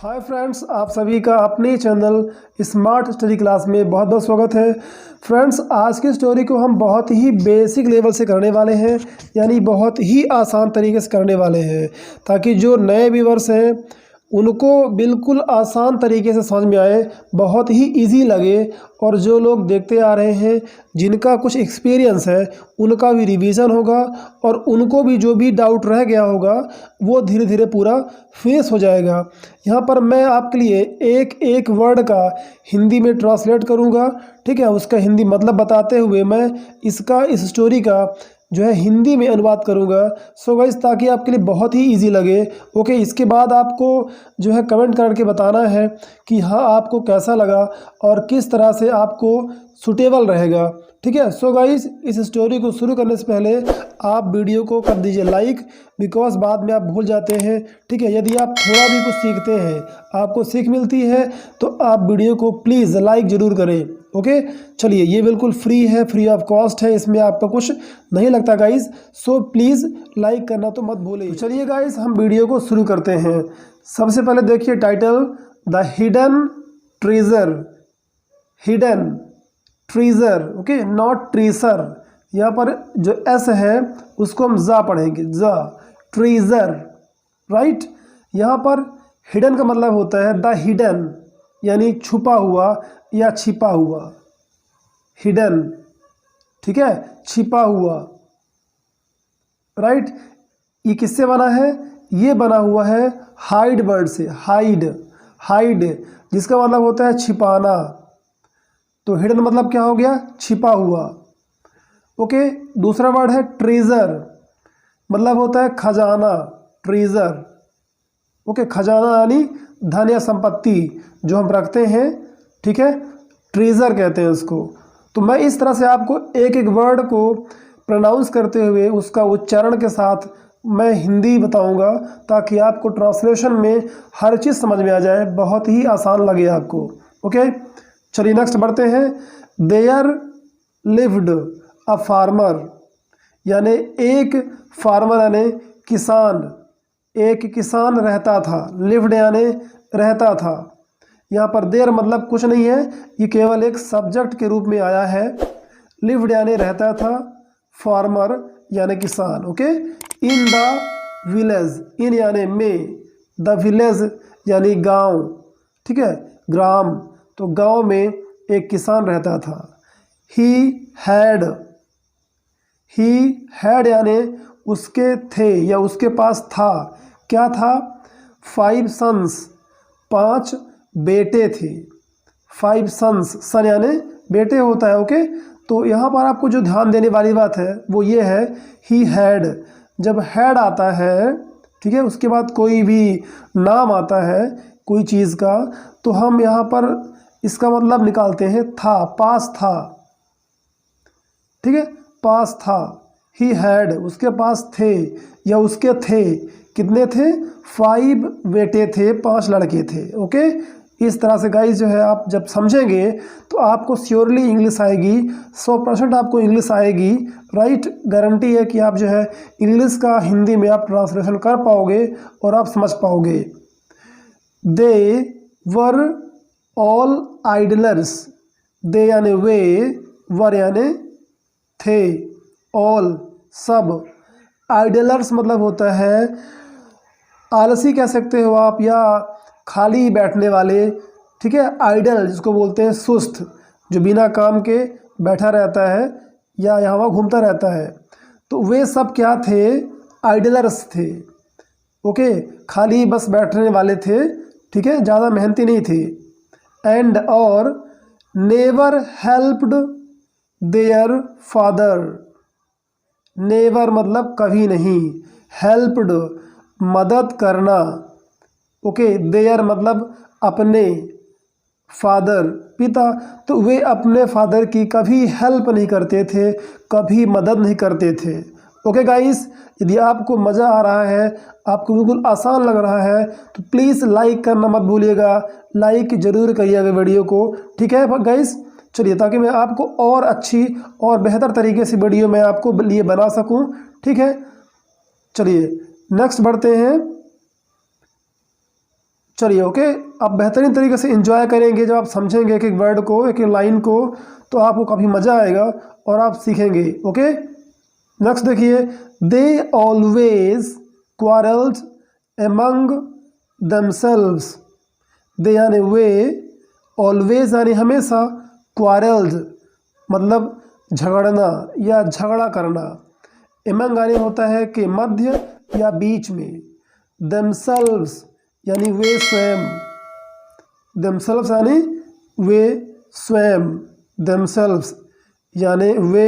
Hi friends, आप सभी का अपने चैनल स्मार्ट स्टडी क्लास में बहुत बहुत स्वागत है। फ्रेंड्स, आज की स्टोरी को हम बहुत ही बेसिक लेवल से करने वाले हैं, यानी बहुत ही आसान तरीके से करने वाले हैं, ताकि जो नए व्यूअर्स हैं उनको बिल्कुल आसान तरीके से समझ में आए, बहुत ही इजी लगे, और जो लोग देखते आ रहे हैं जिनका कुछ एक्सपीरियंस है उनका भी रिवीजन होगा और उनको भी जो भी डाउट रह गया होगा वो धीरे धीरे पूरा फेस हो जाएगा। यहाँ पर मैं आपके लिए एक एक वर्ड का हिंदी में ट्रांसलेट करूँगा, ठीक है। उसका हिंदी मतलब बताते हुए मैं इस स्टोरी का जो है हिंदी में अनुवाद करूँगा। सो गाइस, ताकि आपके लिए बहुत ही इजी लगे। ओके, इसके बाद आपको जो है कमेंट करके बताना है कि हाँ आपको कैसा लगा और किस तरह से आपको सूटेबल रहेगा, ठीक है। सो गाइस, इस स्टोरी को शुरू करने से पहले आप वीडियो को कर दीजिए लाइक, बिकॉज बाद में आप भूल जाते हैं, ठीक है। यदि आप थोड़ा भी कुछ सीखते हैं, आपको सीख मिलती है, तो आप वीडियो को प्लीज़ लाइक ज़रूर करें। ओके, चलिए, ये बिल्कुल फ्री है, फ्री ऑफ कॉस्ट है, इसमें आपको कुछ नहीं लगता गाइस। सो प्लीज़ लाइक करना तो मत भूलिए। तो चलिए गाइस, हम वीडियो को शुरू करते हैं। सबसे पहले देखिए title, the hidden treasure. Hidden treasure, okay, not tracer. यहाँ पर जो एस है उसको हम जा पढ़ेंगे, जा, ट्रेजर, राइट। यहाँ पर हिडन का मतलब होता है द हिडन, यानी छुपा हुआ या छिपा हुआ। हिडन, ठीक है, छिपा हुआ, राइट। ये किससे बना है? ये बना हुआ है हाइड वर्ड से। हाइड, हाइड जिसका मतलब होता है छिपाना। तो हिडन मतलब क्या हो गया? छिपा हुआ। ओके, दूसरा वर्ड है ट्रेजर, मतलब होता है खजाना। ट्रेजर, ओके, खजाना यानी धन या संपत्ति जो हम रखते हैं, ठीक है, ट्रेजर कहते हैं उसको। तो मैं इस तरह से आपको एक एक वर्ड को प्रोनाउंस करते हुए उसका उच्चारण के साथ मैं हिंदी बताऊंगा, ताकि आपको ट्रांसलेशन में हर चीज़ समझ में आ जाए, बहुत ही आसान लगे आपको। ओके, चलिए नेक्स्ट बढ़ते हैं। देयर लिव्ड अ फार्मर, यानी एक फार्मर यानी किसान, एक किसान रहता था। लिव्ड यानी रहता था। यहाँ पर देयर मतलब कुछ नहीं है, ये केवल एक सब्जेक्ट के रूप में आया है। लिव्ड यानी रहता था, फार्मर यानी किसान। ओके, इन द विलेज, इन यानी में, द विलेज यानी गांव, ठीक है, ग्राम। तो गांव में एक किसान रहता था। ही हैड, ही हैड यानी उसके थे या उसके पास था। क्या था? 5 सन्स, 5 बेटे थे। 5 सन्स, सन यानी बेटे होता है। ओके, तो यहाँ पर आपको जो ध्यान देने वाली बात है वो ये है, ही हैड, जब हैड आता है, ठीक है, उसके बाद कोई भी नाम आता है कोई चीज़ का, तो हम यहाँ पर इसका मतलब निकालते हैं था, पास था, ठीक है, पास था। ही हैड, उसके पास थे या उसके थे। कितने थे? 5 बेटे थे, 5 लड़के थे। ओके, इस तरह से गाइस जो है आप जब समझेंगे तो आपको श्योरली इंग्लिश आएगी, 100% आपको इंग्लिश आएगी, राइट। गारंटी है कि आप जो है इंग्लिश का हिंदी में आप ट्रांसलेशन कर पाओगे और आप समझ पाओगे। दे वर ऑल आइडलर्स, दे यानी वे, वर यानी थे, ऑल सब, आइडलर्स मतलब होता है आलसी कह सकते हो आप, या खाली बैठने वाले, ठीक है। आइडल जिसको बोलते हैं सुस्त, जो बिना काम के बैठा रहता है या यहाँ वहाँ घूमता रहता है। तो वे सब क्या थे? आइडलर्स थे। ओके, खाली बस बैठने वाले थे, ठीक है, ज़्यादा मेहनती नहीं थे। एंड और never helped their father, never मतलब कभी नहीं, हेल्प्ड मदद करना। ओके, देयर मतलब अपने, फादर पिता, तो वे अपने फादर की कभी हेल्प नहीं करते थे, कभी मदद नहीं करते थे। ओके गाइस, यदि आपको मज़ा आ रहा है, आपको बिल्कुल आसान लग रहा है, तो प्लीज़ लाइक करना मत भूलिएगा, लाइक ज़रूर करिएगा वीडियो को, ठीक है गाइस। चलिए, ताकि मैं आपको और अच्छी और बेहतर तरीके से वीडियो मैं आपको लिए बना सकूं, ठीक है। चलिए नेक्स्ट बढ़ते हैं। चलिए ओके, आप बेहतरीन तरीके से एंजॉय करेंगे जब आप समझेंगे एक एक वर्ड को, एक एक लाइन को, तो आपको काफ़ी मज़ा आएगा और आप सीखेंगे। ओके, नेक्स्ट देखिए, they always quarrelled among themselves. They यानी वे, ऑलवेज यानी हमेशा, क्वारल्ड मतलब झगड़ना या झगड़ा करना, एमंग यानी होता है कि मध्य या बीच में, दमसेल्व्स यानी वे स्वयं, दमसेल्व्स यानी वे स्वयं, दमसेल्व्स यानी वे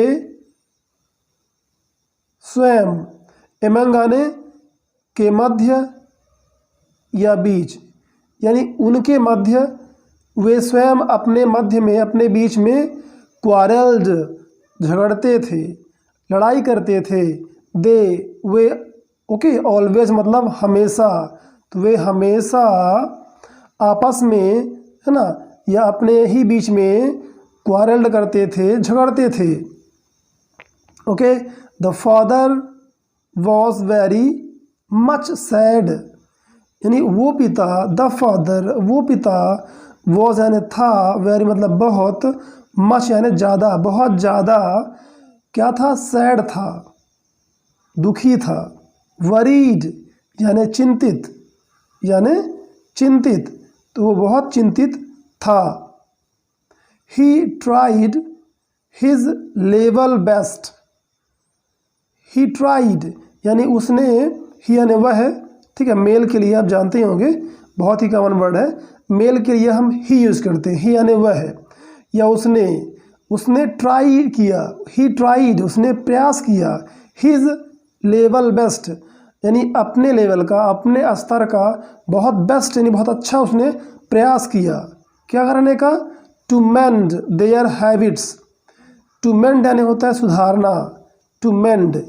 स्वयं, एमंग यानी के मध्य या बीच, यानी उनके मध्य, वे स्वयं अपने मध्य में, अपने बीच में, क्वारल्ड झगड़ते थे, लड़ाई करते थे, दे वे, ओके, ऑलवेज मतलब हमेशा, तो वे हमेशा आपस में, है ना, या अपने ही बीच में क्वारल्ड करते थे, झगड़ते थे। Okay, the father was very much sad, यानी वो पिता, द फादर वो पिता, वॉज यानी था, वेरी मतलब बहुत, मच यानी ज़्यादा, बहुत ज़्यादा, क्या था, सैड था, दुखी था, वरीड यानी चिंतित, यानी चिंतित, तो वो बहुत चिंतित था। He tried his level best, he tried यानी उसने, ही यानी वह, ठीक है, मेल के लिए आप जानते ही होंगे, बहुत ही कॉमन वर्ड है, मेल के लिए हम ही यूज़ करते हैं, ही यानी वह, या उसने ट्राई किया, ही ट्राइड उसने प्रयास किया, हिज लेवल बेस्ट यानी अपने लेवल का, अपने स्तर का बहुत बेस्ट यानी बहुत अच्छा उसने प्रयास किया, क्या करने का, to mend their habits, to mend यानी होता है सुधारना, टू मेंड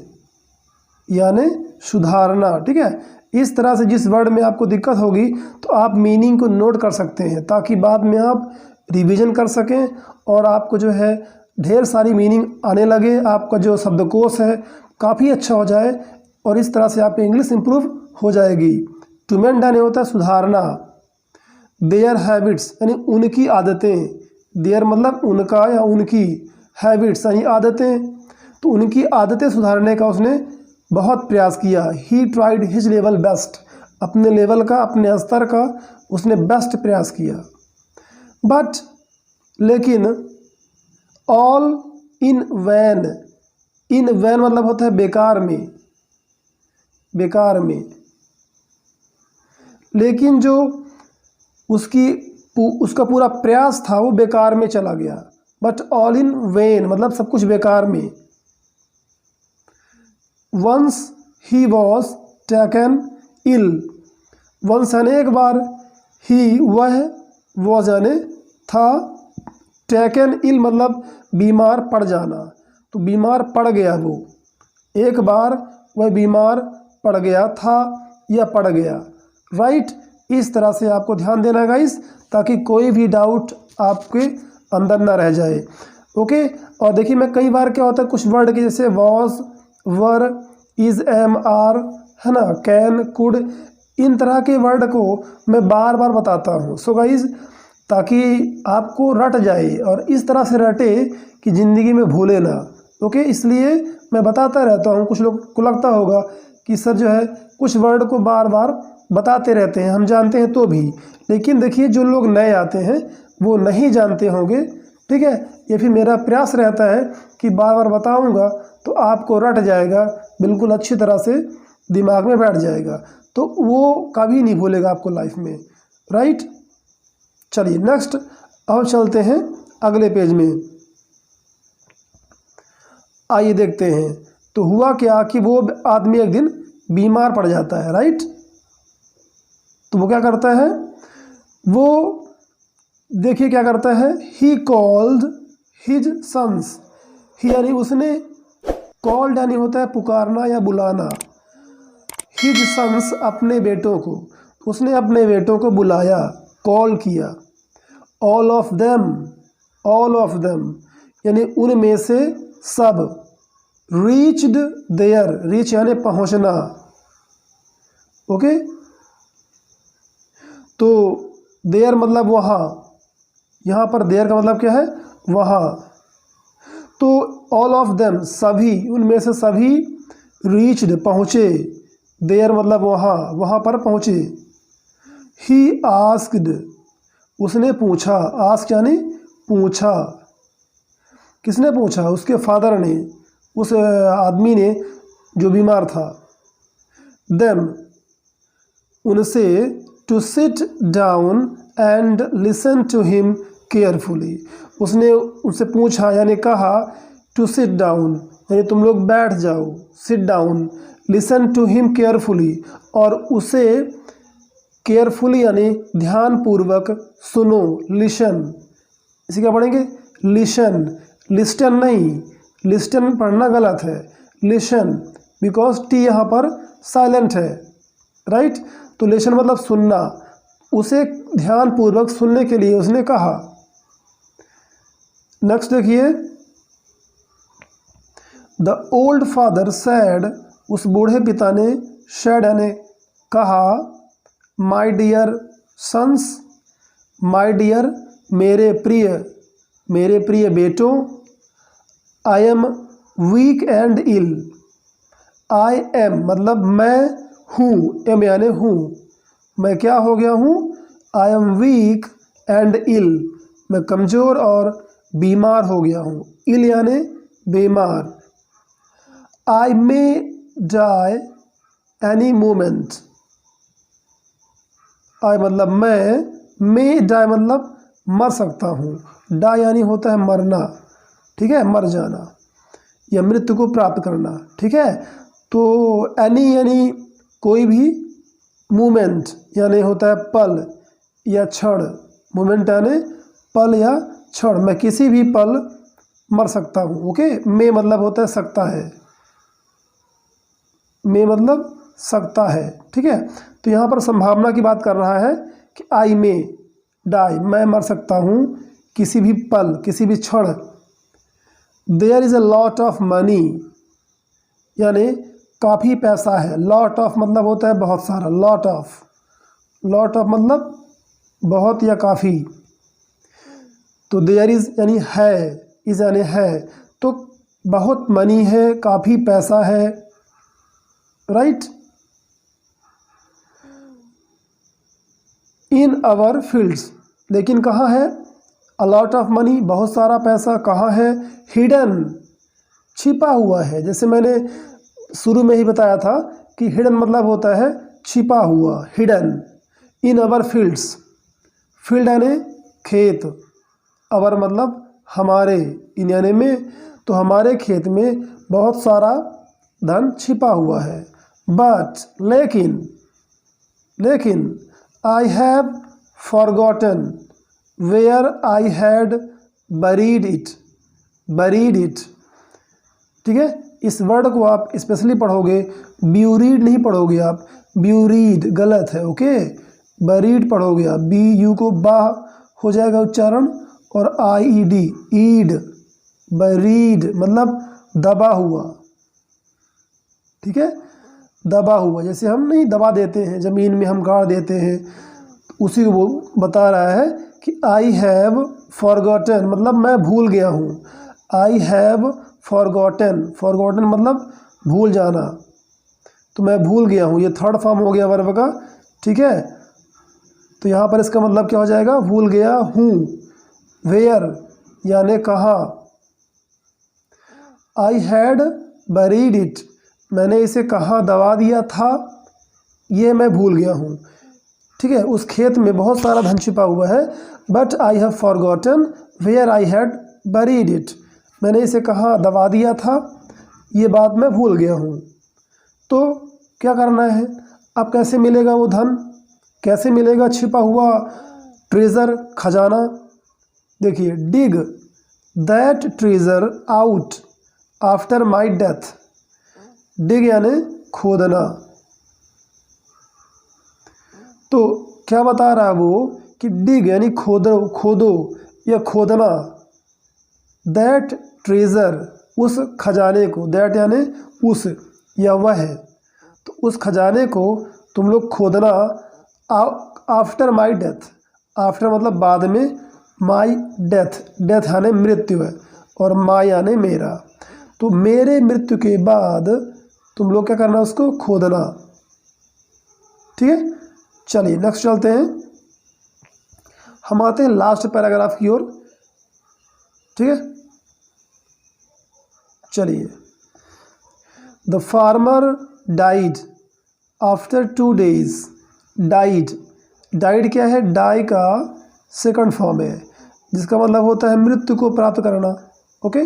यानी सुधारना, ठीक है। इस तरह से जिस वर्ड में आपको दिक्कत होगी तो आप मीनिंग को नोट कर सकते हैं, ताकि बाद में आप रिवीजन कर सकें और आपको जो है ढेर सारी मीनिंग आने लगे, आपका जो शब्दकोश है काफ़ी अच्छा हो जाए और इस तरह से आपकी इंग्लिश इंप्रूव हो जाएगी। टू मेंड यानी होता है सुधारना, देयर हैबिट्स यानी उनकी आदतें, देयर मतलब उनका या उनकी, हैबिट्स यानी आदतें, तो उनकी आदतें सुधारने का उसने बहुत प्रयास किया। He tried his level best, अपने लेवल का, अपने स्तर का उसने बेस्ट प्रयास किया। बट लेकिन, all in vain, in vain मतलब होता है बेकार में, बेकार में, लेकिन जो उसका पूरा प्रयास था वो बेकार में चला गया। बट ऑल इन वेन मतलब सब कुछ बेकार में। Once he was taken ill, once यानी एक बार, ही वह, वॉज यानी था, टेकन इल मतलब बीमार पड़ जाना, तो बीमार पड़ गया वो, एक बार वह बीमार पड़ गया था या पड़ गया, राइट। इस तरह से आपको ध्यान देना है गाइस, ताकि कोई भी डाउट आपके अंदर ना रह जाए। ओके, और देखिए मैं कई बार क्या होता है कुछ वर्ड के जैसे was, were, is, am, are, है ना, कैन, कुड, इन तरह के वर्ड को मैं बार बार बताता हूँ। सो गाइस, ताकि आपको रट जाए और इस तरह से रटे कि ज़िंदगी में भूले ना। ओके, इसलिए मैं बताता रहता हूँ। कुछ लोग को लगता होगा कि सर जो है कुछ वर्ड को बार बार बताते रहते हैं, हम जानते हैं तो भी, लेकिन देखिए जो लोग नए आते हैं वो नहीं जानते होंगे, ठीक है। ये फिर मेरा प्रयास रहता है कि बार बार बताऊंगा तो आपको रट जाएगा, बिल्कुल अच्छी तरह से दिमाग में बैठ जाएगा, तो वो कभी नहीं भूलेगा आपको लाइफ में, राइट। चलिए नेक्स्ट, अब चलते हैं अगले पेज में। आइए देखते हैं। तो हुआ क्या कि वो आदमी एक दिन बीमार पड़ जाता है, राइट। तो वो क्या करता है, वो देखिए क्या करता है, ही कॉल्ड हिज सन्स, ही यानी उसने, कॉल्ड यानी होता है पुकारना या बुलाना, हिज सन्स अपने बेटों को, उसने अपने बेटों को बुलाया, कॉल किया। All of them, all of them यानी उनमें से सब, रीच्ड देयर, रीच यानी पहुंचना, ओके, तो देयर मतलब वहाँ, यहाँ पर देयर का मतलब क्या है, वहाँ। तो ऑल ऑफ देम सभी, उनमें से सभी, रीच्ड पहुँचे, देयर मतलब वहाँ, वहाँ पर पहुँचे। ही आस्क्ड उसने पूछा, आस्क यानी पूछा, किसने पूछा, उसके फादर ने, उस आदमी ने जो बीमार था। देम उनसे, to sit down and listen to him carefully, उसने उनसे पूछा यानी कहा, टू सिट डाउन यानी तुम लोग बैठ जाओ, sit down, listen to him carefully और उसे केयरफुली यानी ध्यानपूर्वक सुनो, लिशन, इसे क्या पढ़ेंगे, लिशन, लिस्टन नहीं, लिस्टन पढ़ना गलत है, लिशन, बिकॉज टी यहाँ पर साइलेंट है, राइट। तो लिशन मतलब सुनना, उसे ध्यानपूर्वक सुनने के लिए उसने कहा। नेक्स्ट देखिए, द ओल्ड फादर सैड, उस बूढ़े पिता ने, सैड यानी कहा, my dear sons, my dear मेरे प्रिय बेटों, I am weak and ill, I am मतलब मैं हूँ, एम यानी हूँ, मैं क्या हो गया हूँ, आई एम वीक एंड इल, मैं कमज़ोर और बीमार हो गया हूँ, इल यानी बीमार। आई मे डाई एनी मोमेंट, आई मतलब मैं, मे डाई मतलब मर सकता हूँ, डाई यानी होता है मरना, ठीक है, मर जाना या मृत्यु को प्राप्त करना, ठीक है। तो एनी यानी कोई भी, मोमेंट यानी होता है पल या क्षण, मोमेंट यानी पल या क्षण, मैं किसी भी पल मर सकता हूँ, ओके। मे मतलब होता है सकता है, मे मतलब सकता है, ठीक है। तो यहाँ पर संभावना की बात कर रहा है कि आई मे डाई, मैं मर सकता हूँ किसी भी पल, किसी भी क्षण। There is a lot of money यानी काफ़ी पैसा है, लॉट ऑफ मतलब होता है बहुत सारा, लॉट ऑफ, लॉट ऑफ मतलब बहुत या काफ़ी। तो देयर इज़ यानी है, इज़ यानी है, तो बहुत मनी है, काफ़ी पैसा है, राइट। इन आवर फील्ड्स, लेकिन कहाँ है, अ लॉट ऑफ मनी बहुत सारा पैसा कहाँ है, हिडन छिपा हुआ है। जैसे मैंने शुरू में ही बताया था कि हिडन मतलब होता है छिपा हुआ, hidden. In our fields, field यानी खेत, आवर मतलब हमारे, इन यानी में, तो हमारे खेत में बहुत सारा धन छिपा हुआ है। बट लेकिन I have forgotten where I had buried it, ठीक है। इस वर्ड को आप स्पेशली पढ़ोगे, ब्यूरीड नहीं पढ़ोगे आप, ब्यूरीड गलत है, ओके, बरीड पढ़ोगे आप, बी यू को बा हो जाएगा उच्चारण और आई ई डी, ईड, बरीड मतलब दबा हुआ, ठीक है, दबा हुआ, जैसे हम नहीं दबा देते हैं ज़मीन में, हम गाड़ देते हैं, उसी को वो बता रहा है कि आई हैव फॉरगॉटन मतलब मैं भूल गया हूँ, आई हैव फॉरगॉटन मतलब भूल जाना, तो मैं भूल गया हूँ, ये थर्ड फॉर्म हो गया वर्ब का, ठीक है। तो यहाँ पर इसका मतलब क्या हो जाएगा, भूल गया हूँ, वेयर यानी कहाँ, आई हैड बरीड इट मैंने इसे कहाँ दबा दिया था, ये मैं भूल गया हूँ, ठीक है। उस खेत में बहुत सारा धन छिपा हुआ है, but I have forgotten where I had buried it, मैंने इसे कहाँ दबा दिया था, ये बात मैं भूल गया हूँ। तो क्या करना है, अब कैसे मिलेगा वो धन, कैसे मिलेगा छिपा हुआ ट्रेजर, खजाना। देखिए, dig that treasure out after my death, dig यानी खोदना, तो क्या बता रहा है वो कि डिग यानी खोदो या खोदना, दैट ट्रेजर उस खजाने को, दैट यानी उस या वह, तो उस खजाने को तुम लोग खोदना आफ्टर माई डेथ, आफ्टर मतलब बाद में, माई डेथ, डेथ यानी मृत्यु है, और माई यानी मेरा। तो मेरे मृत्यु के बाद तुम लोग क्या करना, उसको खोदना। ठीक है, चलिए नेक्स्ट चलते हैं। हम आते हैं लास्ट पैराग्राफ की ओर। ठीक है, चलिए। The farmer died after 2 days। Died, died क्या है, डाई का सेकंड फॉर्म है, जिसका मतलब होता है मृत्यु को प्राप्त करना। ओके,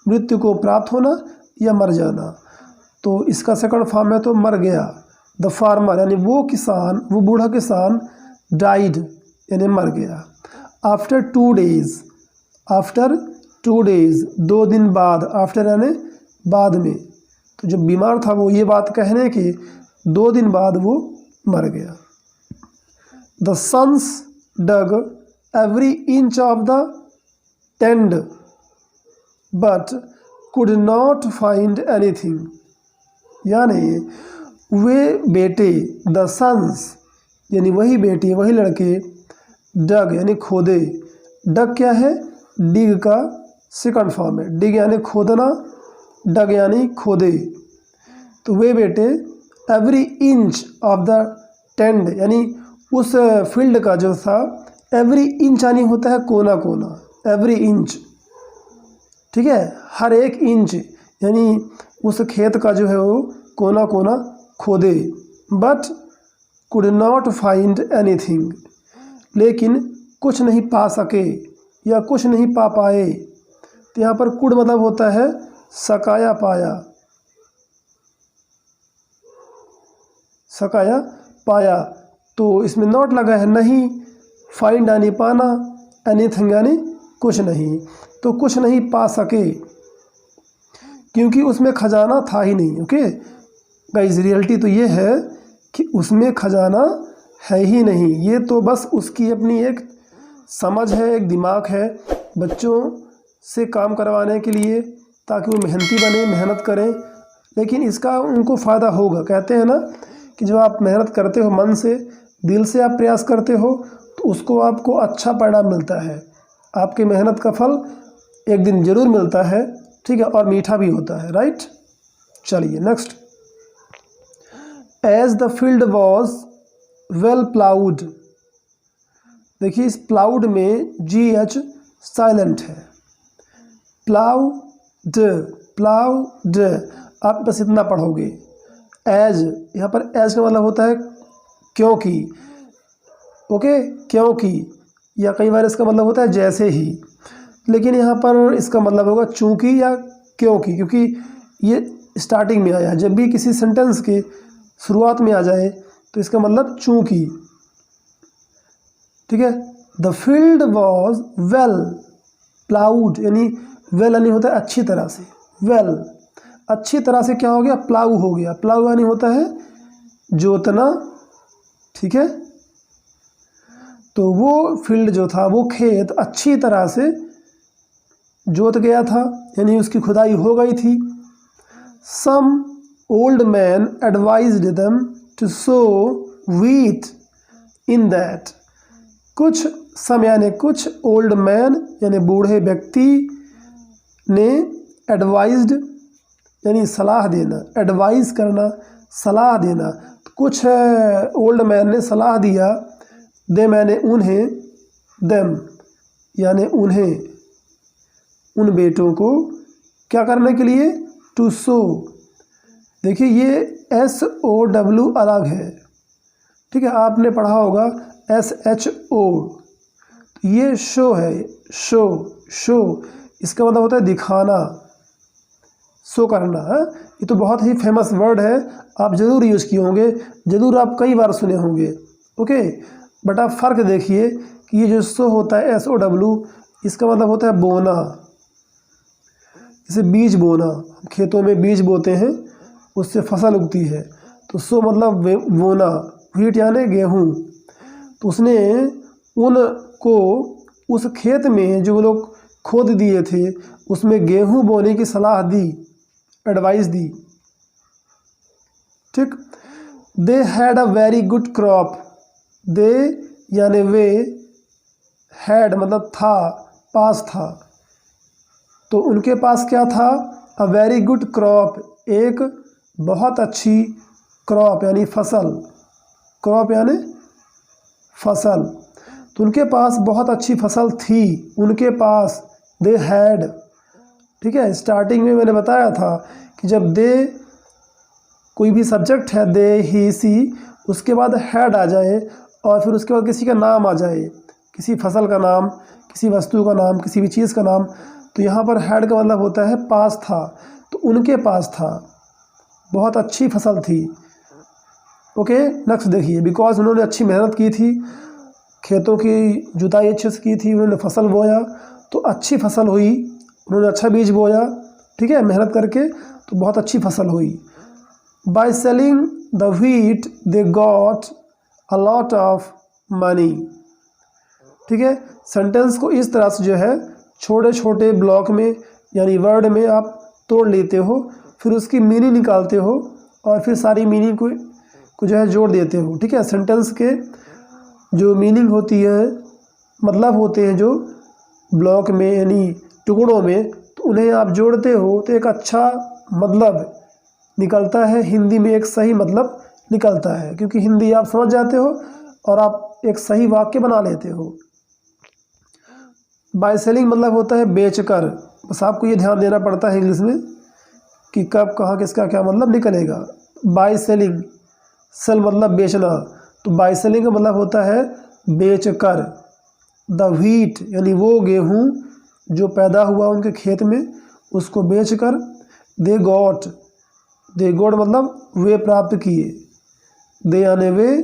मृत्यु को प्राप्त होना या मर जाना। तो इसका सेकंड फॉर्म है तो मर गया। द फार्मर यानी वो किसान, वो बूढ़ा किसान, डाइड यानी मर गया। आफ्टर 2 days, आफ्टर 2 days 2 दिन बाद, आफ्टर यानी बाद में। तो जब बीमार था वो ये बात कहने की 2 दिन बाद वो मर गया। The sons dug every inch of the land but could not find anything. यानी वे बेटे, द सन्स यानी वही बेटे, वही लड़के, डग यानी खोदे। डग क्या है, डिग का सेकंड फॉर्म है। डिग यानी खोदना, डग यानी खोदे। तो वे बेटे every inch of the tend यानी उस फील्ड का जो था, एवरी इंच यानी होता है कोना कोना, एवरी इंच। ठीक है, हर एक इंच यानी उस खेत का जो है वो कोना कोना खोदे। But could not find anything, लेकिन कुछ नहीं पा सके या कुछ नहीं पा पाए। तो यहाँ पर कुड मतलब होता है सकाया पाया, सकाया पाया। तो इसमें नॉट लगा है नहीं, फाइंड यानी पाना, एनीथिंग यानी कुछ नहीं। तो कुछ नहीं पा सके क्योंकि उसमें खजाना था ही नहीं। ओके गाइस, रियलिटी तो ये है कि उसमें खजाना है ही नहीं। ये तो बस उसकी अपनी एक समझ है, एक दिमाग है बच्चों से काम करवाने के लिए, ताकि वो मेहनती बने, मेहनत करें। लेकिन इसका उनको फ़ायदा होगा। कहते हैं ना कि जब आप मेहनत करते हो, मन से, दिल से आप प्रयास करते हो, तो उसको आपको अच्छा परिणाम मिलता है। आपकी मेहनत का फल एक दिन ज़रूर मिलता है। ठीक है, और मीठा भी होता है। राइट, चलिए next. As the field was well ploughed. देखिए इस प्लाउड में GH साइलेंट है। प्लाउड, प्लाउड, आप बस इतना पढ़ोगे। एज, यहाँ पर एज का मतलब होता है क्योंकि। ओके, क्योंकि, या कई बार इसका मतलब होता है जैसे ही, लेकिन यहाँ पर इसका मतलब होगा चूंकि या क्योंकि, क्योंकि ये स्टार्टिंग में आया है। जब भी किसी सेंटेंस के शुरुआत में आ जाए तो इसका मतलब चूंकि। ठीक है, the field was well ploughed, यानी वेल यानी होता है अच्छी तरह से। वेल, अच्छी तरह से क्या हो गया, प्लाऊ हो गया। प्लाऊ यानी होता है जोतना। ठीक है, तो वो फील्ड जो था, वो खेत अच्छी तरह से जोत गया था, यानी उसकी खुदाई हो गई थी। Some old man advised them to sow wheat in that. कुछ सम यानी कुछ, ओल्ड मैन यानी बूढ़े व्यक्ति ने, एडवाइज्ड यानी सलाह देना, एडवाइस करना, सलाह देना। कुछ ओल्ड मैन ने सलाह दिया, देम यानी उन्हें, देम यानी उन्हें, उन बेटों को क्या करने के लिए, टू सो। देखिए ये SOW अलग है। ठीक है, आपने पढ़ा होगा SHO, ये शो है, शो, शो इसका मतलब होता है दिखाना, शो करना है। ये तो बहुत ही फेमस वर्ड है, आप ज़रूर यूज़ किए होंगे, ज़रूर आप कई बार सुने होंगे। ओके, बट आप फ़र्क देखिए कि ये जो शो होता है SOW, इसका मतलब होता है बोना। जैसे बीज बोना, खेतों में बीज बोते हैं, उससे फसल उगती है। तो शो मतलब बोना, व्हीट यानी गेहूँ। तो उसने उनको उस खेत में जो वो लोग खोद दिए थे, उसमें गेहूँ बोने की सलाह दी, एडवाइस दी। ठीक, they had a very good crop, they यानी वे, हैड मतलब था, पास था, तो उनके पास क्या था, अ वेरी गुड क्रॉप, एक बहुत अच्छी क्रॉप यानी फसल, क्रॉप यानी फसल, तो उनके पास बहुत अच्छी फसल थी, उनके पास, दे हैड। ठीक है, स्टार्टिंग में मैंने बताया था कि जब दे कोई भी सब्जेक्ट है, दे, ही, सी, उसके बाद हैड आ जाए और फिर उसके बाद किसी का नाम आ जाए, किसी फसल का नाम, किसी वस्तु का नाम, किसी भी चीज़ का नाम, तो यहाँ पर हैड का मतलब होता है पास था, तो उनके पास था, बहुत अच्छी फसल थी। ओके, नेक्स्ट देखिए, बिकॉज उन्होंने अच्छी मेहनत की थी, खेतों की जुताई अच्छे से की थी, उन्होंने फसल बोया तो अच्छी फसल हुई, उन्होंने अच्छा बीज बोया, ठीक है, मेहनत करके, तो बहुत अच्छी फसल हुई। By selling the wheat they got a lot of money. ठीक है, सेंटेंस को इस तरह से जो है छोटे छोटे ब्लॉक में यानी वर्ड में आप तोड़ लेते हो, फिर उसकी मीनिंग निकालते हो और फिर सारी मीनिंग को जो है जोड़ देते हो। ठीक है, सेंटेंस के जो मीनिंग होती है, मतलब होते हैं जो ब्लॉक में यानी टुकड़ों में, तो उन्हें आप जोड़ते हो तो एक अच्छा मतलब निकलता है, हिंदी में एक सही मतलब निकलता है, क्योंकि हिंदी आप समझ जाते हो और आप एक सही वाक्य बना लेते हो। बाय सेलिंग मतलब होता है बेचकर, बस आपको ये ध्यान देना पड़ता है इंग्लिश में कि कब कहाँ किसका क्या मतलब निकलेगा। बाय सेलिंग, सेल मतलब बेचना, तो बाय सेलिंग का मतलब होता है बेचकर। द व्हीट यानी वो गेहूँ जो पैदा हुआ उनके खेत में, उसको बेचकर। दे गॉट, दे गॉट मतलब वे प्राप्त किए, दे यानी वे,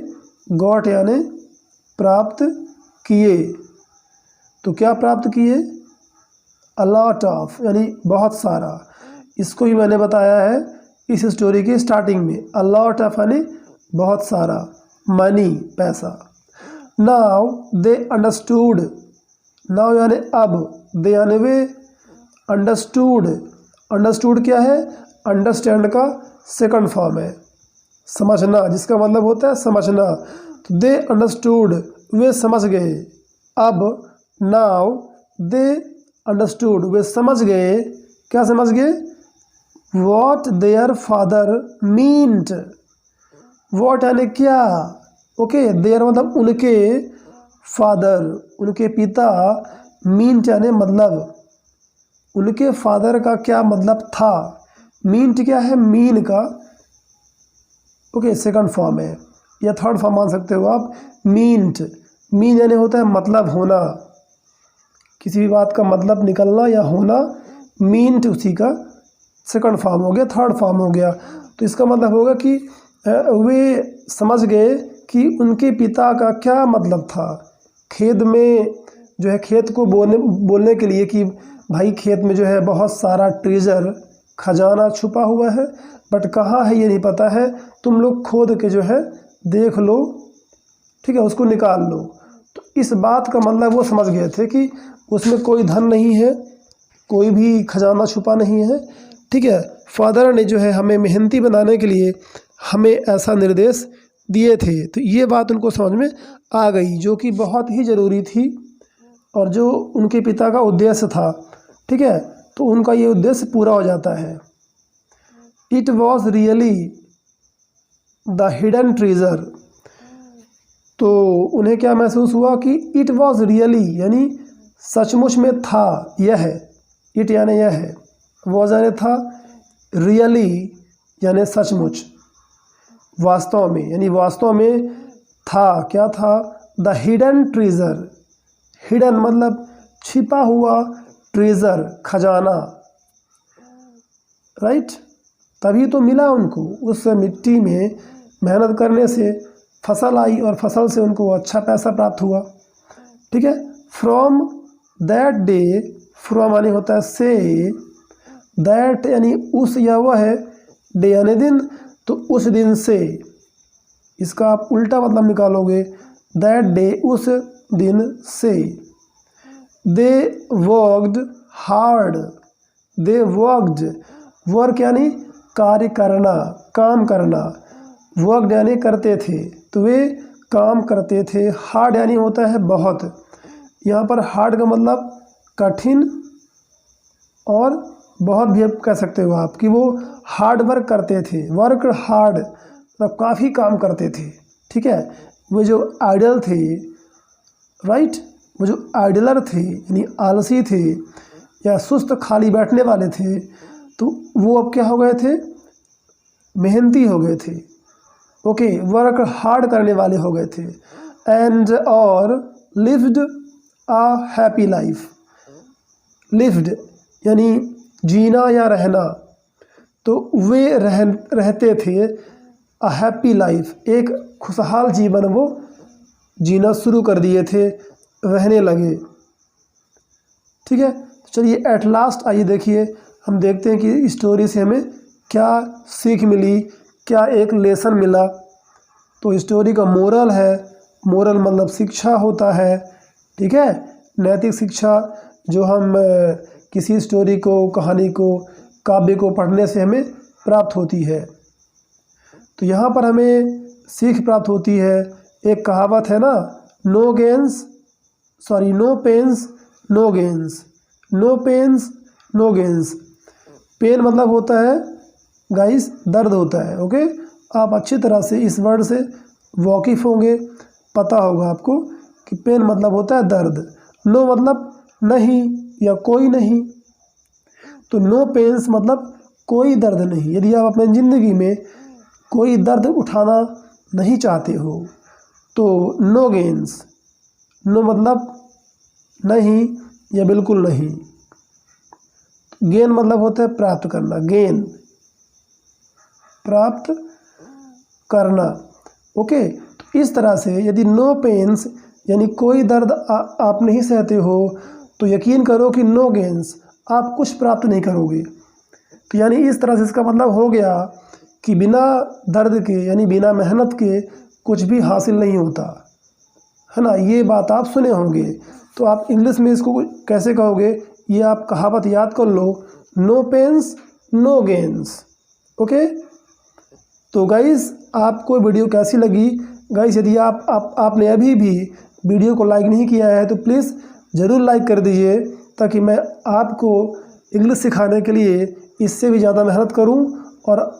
गॉट यानी प्राप्त किए, तो क्या प्राप्त किए, अ लॉट ऑफ यानी बहुत सारा। इसको भी मैंने बताया है इस स्टोरी के स्टार्टिंग में, अ लॉट ऑफ यानी बहुत सारा, मनी पैसा। नाउ दे अंडरस्टूड, नाउ यानी अब, दे यानी वे, अंडरस्टूड, अंडरस्टूड क्या है, अंडरस्टैंड का सेकंड फॉर्म है, समझना, जिसका मतलब होता है समझना, तो दे अंडरस्टूड वे समझ गए। अब नाउ दे अंडरस्टूड वे समझ गए, क्या समझ गए, what their father meant, what यानी क्या, ओके, देयर मतलब उनके, फादर उनके पिता, मीन्ट यानी मतलब, उनके फादर का क्या मतलब था, मीन्ट क्या है, मीन का ओके सेकंड फॉर्म है या थर्ड फॉर्म मान सकते हो आप, मीन्ट, मीन यानी होता है मतलब होना, किसी भी बात का मतलब निकलना या होना, मीन्ट उसी का सेकंड फॉर्म हो गया, थर्ड फॉर्म हो गया। तो इसका मतलब होगा कि वे समझ गए कि उनके पिता का क्या मतलब था। खेत में जो है, खेत को बोलने के लिए कि भाई खेत में जो है बहुत सारा ट्रेजर, खजाना छुपा हुआ है, बट कहाँ है ये नहीं पता है, तुम लोग खोद के जो है देख लो, ठीक है, उसको निकाल लो। तो इस बात का मतलब वो समझ गए थे कि उसमें कोई धन नहीं है, कोई भी खजाना छुपा नहीं है। ठीक है, फादर ने जो है हमें मेहनती बनाने के लिए हमें ऐसा निर्देश दिए थे, तो ये बात उनको समझ में आ गई, जो कि बहुत ही ज़रूरी थी और जो उनके पिता का उद्देश्य था। ठीक है, तो उनका ये उद्देश्य पूरा हो जाता है। It was really the hidden treasure, तो उन्हें क्या महसूस हुआ कि इट वॉज रियली यानी सचमुच में था, यह है, इट यानी यह है, वॉज यानी था, रियली यानी सचमुच, वास्तव में यानी वास्तव में था, क्या था, द हिडन ट्रेजर, हिडन मतलब छिपा हुआ, ट्रेजर खजाना, राइट, तभी तो मिला उनको, उस मिट्टी में मेहनत करने से फसल आई और फसल से उनको अच्छा पैसा प्राप्त हुआ। ठीक है, फ्रॉम दैट डे, फ्रॉम यानी होता है से, दैट यानी उस या वह है, डे यानी दिन, तो उस दिन से, इसका आप उल्टा मतलब निकालोगे, दैट डे उस दिन से। They worked hard, they worked, work यानी कार्य करना, काम करना, वर्कड यानी करते थे, तो वे काम करते थे। हार्ड यानी होता है बहुत, यहाँ पर हार्ड का मतलब कठिन और बहुत भी कह सकते हो आप कि वो हार्ड वर्क करते थे। वर्क हार्ड मतलब काफ़ी काम करते थे, ठीक है। वो जो आइडल थे, राइट, वो जो आइडलर थे यानी आलसी थे या सुस्त खाली बैठने वाले थे, तो वो अब क्या हो गए थे, मेहनती हो गए थे। ओके, वर्क हार्ड करने वाले हो गए थे। एंड और lived a happy life. Lived यानी जीना या रहना, तो वे रहते थे अ हैप्पी लाइफ, एक खुशहाल जीवन वो जीना शुरू कर दिए थे, रहने लगे, ठीक है। तो चलिए एट लास्ट आइए देखिए, हम देखते हैं कि स्टोरी से हमें क्या सीख मिली, क्या एक लेसन मिला। तो स्टोरी का मोरल है, मोरल मतलब शिक्षा होता है, ठीक है, नैतिक शिक्षा जो हम किसी स्टोरी को, कहानी को, काव्य को पढ़ने से हमें प्राप्त होती है। तो यहाँ पर हमें सीख प्राप्त होती है। एक कहावत है ना, no pains no gains, no pains no gains. Pain मतलब होता है गाइस दर्द होता है, ओके। आप अच्छी तरह से इस वर्ड से वाकिफ़ होंगे, पता होगा आपको कि पेन मतलब होता है दर्द, नो मतलब नहीं या कोई नहीं, तो नो पेन्स मतलब कोई दर्द नहीं। यदि आप अपनी ज़िंदगी में कोई दर्द उठाना नहीं चाहते हो तो नो गेन्स, नो मतलब नहीं या बिल्कुल नहीं। गेन मतलब होता है प्राप्त करना, गेन प्राप्त करना, ओके। तो इस तरह से यदि नो पेन्स यानी कोई दर्द आप नहीं सहते हो तो यकीन करो कि नो गेन्स, आप कुछ प्राप्त नहीं करोगे। तो यानी इस तरह से इसका मतलब हो गया कि बिना दर्द के यानी बिना मेहनत के कुछ भी हासिल नहीं होता है ना। ये बात आप सुने होंगे, तो आप इंग्लिश में इसको कैसे कहोगे, ये आप कहावत याद कर लो, no pains no gains, okay. तो गाइस आपको वीडियो कैसी लगी गाइस, यदि आपने अभी भी वीडियो को लाइक नहीं किया है तो प्लीज़ ज़रूर लाइक कर दीजिए, ताकि मैं आपको इंग्लिश सिखाने के लिए इससे भी ज़्यादा मेहनत करूं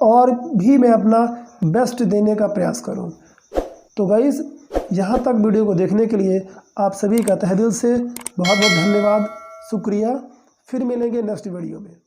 और भी मैं अपना बेस्ट देने का प्रयास करूं। तो गाइस यहाँ तक वीडियो को देखने के लिए आप सभी का तहे दिल से बहुत बहुत धन्यवाद, शुक्रिया। फिर मिलेंगे नेक्स्ट वीडियो में।